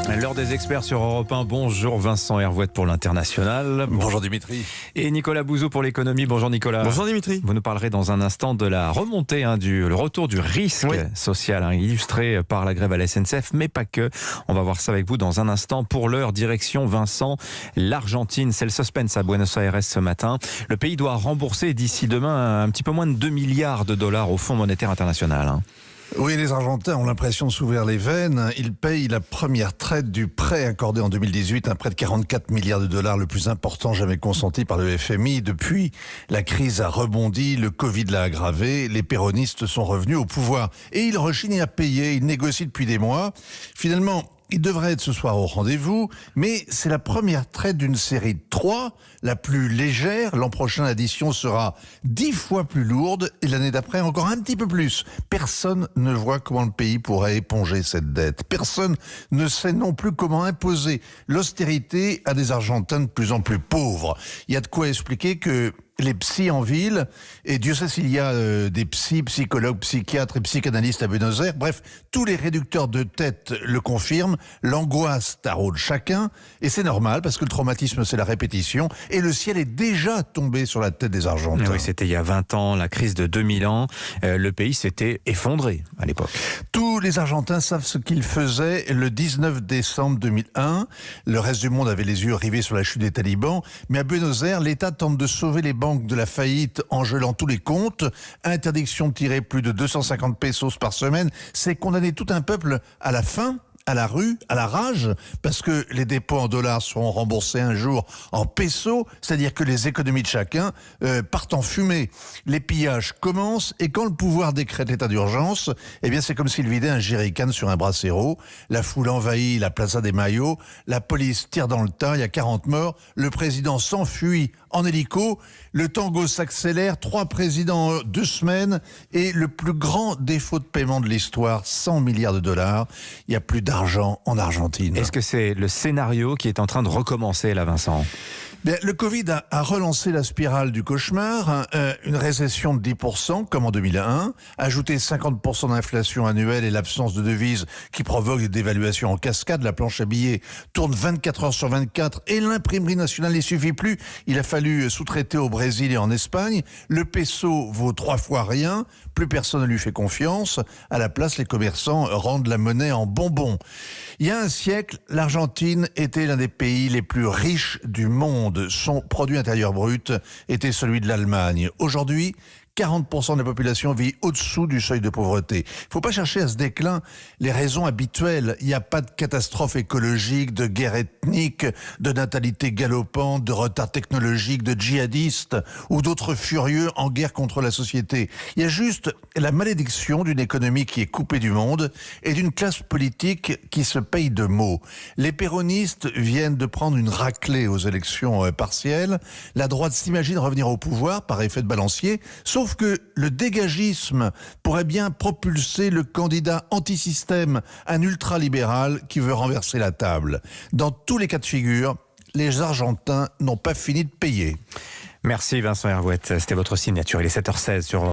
L'heure des experts sur Europe 1. Bonjour Vincent Hervouette pour l'International. Bonjour Dimitri. Et Nicolas Bouzou pour l'économie. Bonjour Nicolas. Bonjour Dimitri. Vous nous parlerez dans un instant de la remontée, le retour du risque social, illustré par la grève à la SNCF, mais pas que. On va voir ça avec vous dans un instant. Pour l'heure, direction Vincent, l'Argentine. C'est le suspense à Buenos Aires ce matin. Le pays doit rembourser d'ici demain un petit peu moins de 2 milliards de dollars au Fonds monétaire international. Oui, les Argentins ont l'impression de s'ouvrir les veines. Ils payent la première traite du prêt accordé en 2018, un prêt de 44 milliards de dollars, le plus important jamais consenti par le FMI. Depuis, la crise a rebondi, le Covid l'a aggravé, les péronistes sont revenus au pouvoir. Et ils rechignent à payer, ils négocient depuis des mois. Finalement, il devrait être ce soir au rendez-vous, mais c'est la première traite d'une série de 3, la plus légère. L'an prochain, l'addition sera 10 fois plus lourde et l'année d'après encore un petit peu plus. Personne ne voit comment le pays pourrait éponger cette dette. Personne ne sait non plus comment imposer l'austérité à des Argentins de plus en plus pauvres. Il y a de quoi expliquer que les psys en ville, et Dieu sait s'il y a des psychologues, psychiatres et psychanalystes à Buenos Aires, bref, tous les réducteurs de tête le confirment, l'angoisse taraude chacun, et c'est normal parce que le traumatisme c'est la répétition, et le ciel est déjà tombé sur la tête des Argentins. Oui, c'était il y a 20 ans, la crise de 2000 ans, le pays s'était effondré à l'époque. Tous les Argentins savent ce qu'ils faisaient le 19 décembre 2001, le reste du monde avait les yeux rivés sur la chute des talibans, mais à Buenos Aires, l'État tente de sauver les banques de la faillite en gelant tous les comptes, interdiction de tirer plus de 250 pesos par semaine, c'est condamner tout un peuple à la faim, à la rue, à la rage, parce que les dépôts en dollars seront remboursés un jour en pesos, c'est-à-dire que les économies de chacun partent en fumée. Les pillages commencent et quand le pouvoir décrète l'état d'urgence, eh bien c'est comme s'il vidait un jerrycan sur un brasero. La foule envahit la Plaza de Mayo, la police tire dans le tas, il y a 40 morts, le président s'enfuit en hélico, le tango s'accélère, 3 présidents en 2 semaines et le plus grand défaut de paiement de l'histoire, 100 milliards de dollars. Il n'y a plus d'argent en Argentine. Est-ce que c'est le scénario qui est en train de recommencer là, Vincent ? Bien, le Covid a relancé la spirale du cauchemar, une récession de 10% comme en 2001, ajouter 50% d'inflation annuelle et l'absence de devises qui provoque des dévaluations en cascade. La planche à billets tourne 24 heures sur 24 et l'imprimerie nationale n'y suffit plus. Il a fallu sous-traiter au Brésil et en Espagne. Le peso vaut 3 fois rien, plus personne ne lui fait confiance. À la place, les commerçants rendent la monnaie en bonbons. Il y a un siècle, l'Argentine était l'un des pays les plus riches du monde. Son produit intérieur brut était celui de l'Allemagne. Aujourd'hui, 40% de la population vit au-dessous du seuil de pauvreté. Il ne faut pas chercher à ce déclin les raisons habituelles. Il n'y a pas de catastrophe écologique, de guerre ethnique, de natalité galopante, de retard technologique, de djihadistes ou d'autres furieux en guerre contre la société. Il y a juste la malédiction d'une économie qui est coupée du monde et d'une classe politique qui se paye de mots. Les péronistes viennent de prendre une raclée aux élections partielles. La droite s'imagine revenir au pouvoir par effet de balancier, sauf que le dégagisme pourrait bien propulser le candidat anti-système, un ultralibéral qui veut renverser la table. Dans tous les cas de figure, les Argentins n'ont pas fini de payer. Merci Vincent Hervouette, c'était votre signature, il est 7h16 sur